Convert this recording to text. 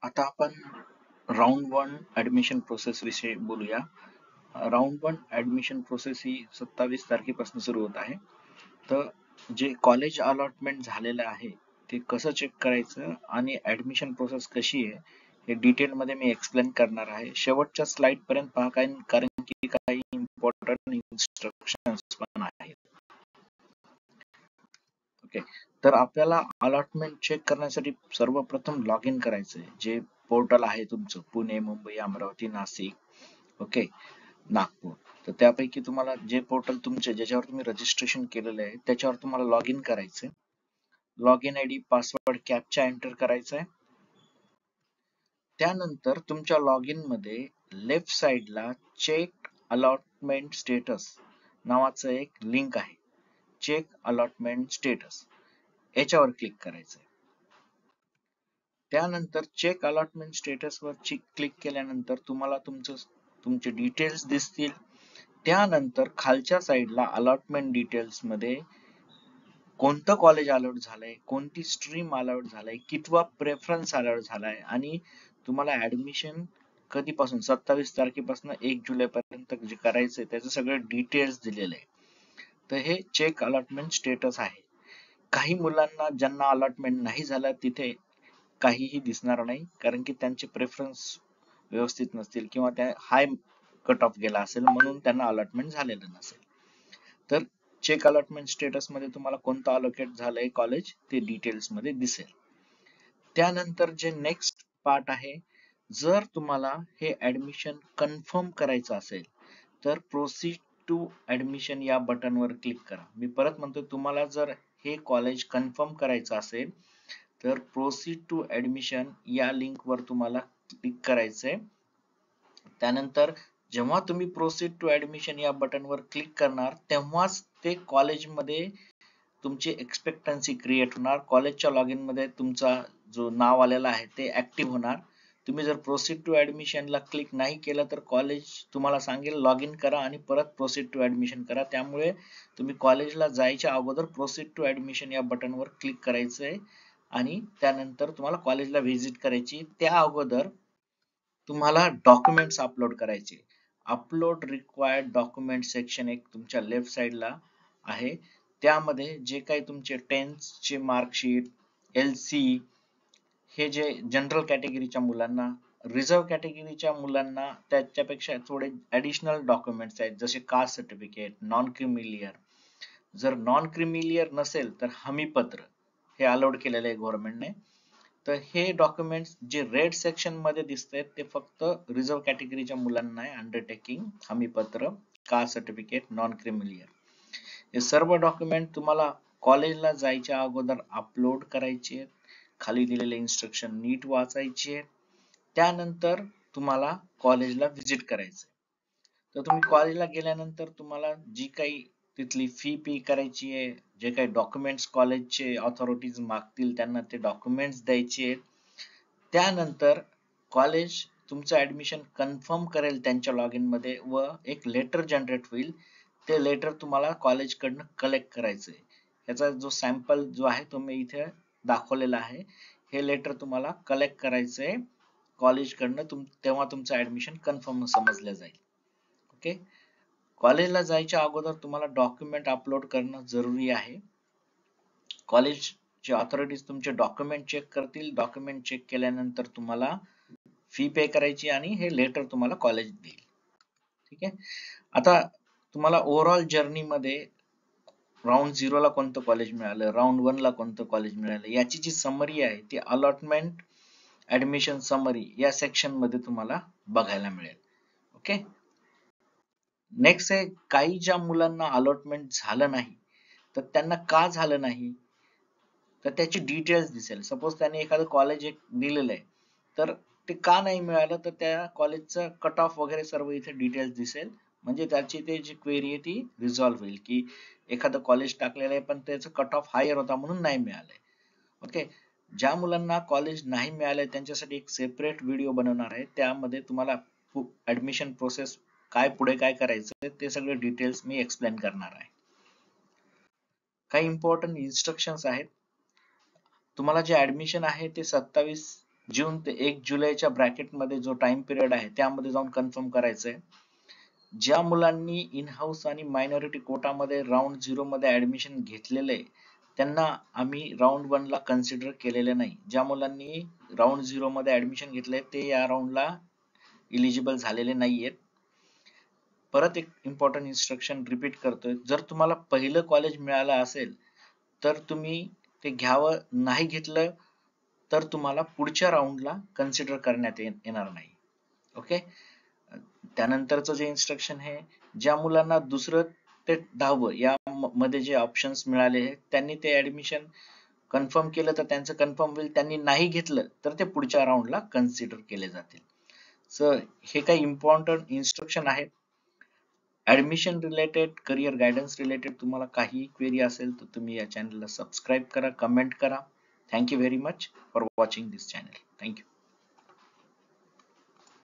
आता आपण round one admission process विषयी बोलूया. राऊंड वन ऍडमिशन प्रोसेस ही 27 तारखेपासून सुरू होत आहे. तर जे कॉलेज अलॉटमेंट झालेलं आहे ते कसं चेक करायचं आणि ऍडमिशन प्रोसेस कशी आहे हे डिटेल मध्ये मी एक्सप्लेन करणार आहे. शेवटच्या स्लाइड पर्यंत पहा, कारण की काही इम्पॉर्टंट इन्स्ट्रक्शन्स पण आहेत. ओके, तर आपल्याला अलॉटमेंट चेक करण्यासाठी सर्वप्रथम लॉग इन करायचं आहे. जे पोर्टल आहे तुमचं पुणे, मुंबई, अमरावती, नाशिक, ओके, नागपूर. तर त्यापैकी तुम्हाला जे पोर्टल तुमचे ज्याच्यावर तुम्ही रजिस्ट्रेशन केलेलं आहे त्याच्यावर तुम्हाला लॉग इन करायचंय. Log in ID, password, captcha enter करायचा आहे. त्यानंतर तुमच्या लॉग इन मध्ये लेफ्ट साइडला चेक अलॉटमेंट स्टेटस नावाचं एक लिंक आहे. चेक अलॉटमेंट स्टेटस याच्यावर क्लिक करायचंय. त्यानंतर चेक अलॉटमेंट स्टेटस वर क्लिक केल्यानंतर तुम्हाला तुमचे डिटेल्स दिसतील. त्यानंतर खालच्या साईडला अलॉटमेंट डिटेल्स मध्ये कोणतं कॉलेज अलॉट झालंय, कोणती स्ट्रीम अलॉट झालंय, कितवा प्रेफरन्स अलॉट झालाय आणि तुम्हाला ऍडमिशन कधीपासून 27 तारखेपासून 1 जुलै पर्यंत जे करायचंय त्याचं सगळं डिटेल्स दिलेलं आहे. तर हे चेक अलॉटमेंट स्टेटस आहे. काही मुलांना ज्यांना अलॉटमेंट नाही झालं तिथे काहीही दिसणार नाही, कारण की त्यांचे प्रेफरन्स व्यवस्थित नसतील किंवा त्या हाय कट ऑफ गेला असेल म्हणून त्यांना अलॉटमेंट झालेलं नसेल. तर चेक अलॉटमेंट स्टेटस मध्ये तुम्हाला कोणतं अलोकेट झालंय कॉलेज ते डिटेल्स मध्ये दिसेल. त्यानंतर जे नेक्स्ट पार्ट आहे, जर तुम्हाला हे ऍडमिशन कन्फर्म करायचं असेल तर प्रोसीड टू ऍडमिशन या बटनवर क्लिक करा. मी परत म्हणतो, तुम्हाला जर हे कॉलेज कन्फर्म करायचं असेल तर प्रोसीड टू ऍडमिशन या लिंक वर तुम्हाला क्लिक करायचंय. त्यानंतर जेव्हा तुम्ही प्रोसीड टू ऍडमिशन या बटनवर क्लिक करणार तेव्हाच ते कॉलेजमध्ये तुमची एक्सपेक्टन्सी क्रिएट होणार. कॉलेजच्या लॉग इन मध्ये तुमचा जो नाव आलेला आहे ते ऍक्टिव्ह होणार. तुम्ही जर प्रोसीड टू ऍडमिशनला क्लिक नाही केलं तर कॉलेज तुम्हाला सांगेल लॉग इन करा आणि परत प्रोसीड टू ऍडमिशन करा. त्यामुळे तुम्ही कॉलेजला जायच्या अगोदर प्रोसीड टू ऍडमिशन या बटनवर क्लिक करायचंय आणि त्यानंतर तुम्हाला कॉलेजला व्हिजिट करायची. त्या अगोदर तुम्हाला डॉक्युमेंट्स अपलोड करायचे. अपलोड रिक्वायर्ड डॉक्युमेंट सेक्शन एक तुमच्या लेफ्ट साइडला आहे. त्यामध्ये जे काही तुमचे 10th चे मार्कशीट, LC, हे जे जनरल कॅटेगरीच्या मुलांना, रिझर्व कॅटेगरीच्या मुलांना त्याच्यापेक्षा थोडे ऍडिशनल डॉक्युमेंट्स आहेत, जसे कास्ट सर्टिफिकेट, नॉन क्रिमिलियर. जर नॉन क्रिमिलियर नसेल तर हमीपत्र हे अलाउड केलेलं आहे गव्हर्नमेंटने. तर हे डॉक्युमेंट्स जे रेड सेक्शन मध्ये दिसतात ते फक्त रिझर्व कॅटेगरीच्या मुलांना आहे. अंडरटेकिंग, हमीपत्र, कास्ट सर्टिफिकेट, नॉन क्रिमिलियर. हे सर्व डॉक्युमेंट तुम्हाला कॉलेजला जायच्या अगोदर अपलोड करायचे. खाली दिलेले इन्स्ट्रक्शन नीट वाचायचे. त्यानंतर तुम्हाला कॉलेजला व्हिजिट करायचं. तर तुम्ही कॉलेजला गेल्यानंतर तुम्हाला जी काही तिथली फी पे करायची आहे, जे काही डॉक्युमेंट्स कॉलेजचे ऑथॉरिटीज मागतील त्यांना ते डॉक्युमेंट्स द्यायचे. त्यानंतर कॉलेज तुमचं ऍडमिशन कन्फर्म करेल त्यांच्या लॉग इन मध्ये व एक लेटर जनरेट होईल. ते लेटर तुम्हाला कॉलेज कडनं कलेक्ट करायचंय. याचा जो सॅम्पल जो आहे तो मी इथे दाखवलेला आहे. हे लेटर तुम्हाला कलेक्ट करायचंय कॉलेज कडनं, तेव्हा तुमचं ऍडमिशन कन्फर्म समजलं जाईल. ओके, कॉलेजला जायच्या अगोदर तुम्हाला डॉक्युमेंट अपलोड करणं जरुरी आहे. कॉलेजचे ऑथॉरिटीज तुमचे डॉक्युमेंट चेक करतील. डॉक्युमेंट चेक केल्यानंतर तुम्हाला फी पे करायची आणि हे लेटर तुम्हाला कॉलेज देईल. ठीक आहे. आता तुम्हाला ओव्हरऑल जर्नी मध्ये राऊंड 0 ला कोणतं कॉलेज मिळालं, राऊंड 1 ला कोणतं कॉलेज मिळालं, याची जी समरी आहे ती अलॉटमेंट ऍडमिशन समरी या सेक्शन मध्ये तुम्हाला बघायला मिळेल. ओके, नेक्स्ट आहे, काही ज्या मुलांना अलॉटमेंट झालं नाही तर त्यांना का झालं नाही तर त्याची डिटेल्स दिसेल. सपोज त्याने एखादं कॉलेज एक दिलेलं आहे तर ते का नाही मिळालं तर त्या कॉलेजचं कट ऑफ वगैरे सर्व इथे डिटेल्स दिसेल. म्हणजे त्याची ते जी क्वेरी आहे ती रिझॉल्व्ह होईल की एखादं कॉलेज टाकलेलं आहे पण त्याचं कट ऑफ हायर होता म्हणून नाही मिळालंय. ओके, ज्या मुलांना कॉलेज नाही मिळालंय त्यांच्यासाठी एक सेपरेट व्हिडिओ बनवणार आहे. त्यामध्ये तुम्हाला ऍडमिशन प्रोसेस पुढे काय करायचं ते सगळे डिटेल्स मी एक्सप्लेन करणार आहे. काही इम्पॉर्टंट इन्स्ट्रक्शन्स आहेत. तुम्हाला जे ऍडमिशन आहे ते 27 जून ते 1 जुलैच्या ब्रॅकेटमध्ये जो टाइम पिरियड आहे त्यामध्ये जाऊन कन्फर्म करायचंय. ज्या मुलांनी इन हाऊस आणि मायनॉरिटी कोटामध्ये राऊंड 0 मध्ये ऍडमिशन घेतलेलं आहे त्यांना आम्ही राऊंड 1 ला कन्सिडर केलेले नाही. ज्या मुलांनी राऊंड 0 मध्ये ऍडमिशन घेतलंय ते या राऊंडला इलिजिबल झालेले नाहीयेत. परत एक इम्पॉर्टंट इन्स्ट्रक्शन रिपीट करतोय, जर तुम्हाला पहिलं कॉलेज मिळालं असेल तर तुम्ही ते घ्यावं, नाही घेतलं तर तुम्हाला पुढच्या राऊंडला कन्सिडर करण्यात येणार नाही. ओके. त्यानंतरचं जे इन्स्ट्रक्शन आहे, ज्या मुलांना दुसरं ते 10वं या मध्ये जे ऑप्शन्स मिळाले आहेत त्यांनी ते ऍडमिशन कन्फर्म केलं तर त्यांचं कन्फर्म होईल, त्यांनी नाही घेतलं तर ते पुढच्या राऊंडला कन्सिडर केले जातील. सो हे काही इम्पॉर्टंट इन्स्ट्रक्शन आहेत. Admission related, career guidance related तुम्हाला काही क्वेरी असेल तर तुम्ही या चॅनलला सबस्क्राईब करा, कमेंट करा. Thank you very much for watching this channel. Thank you.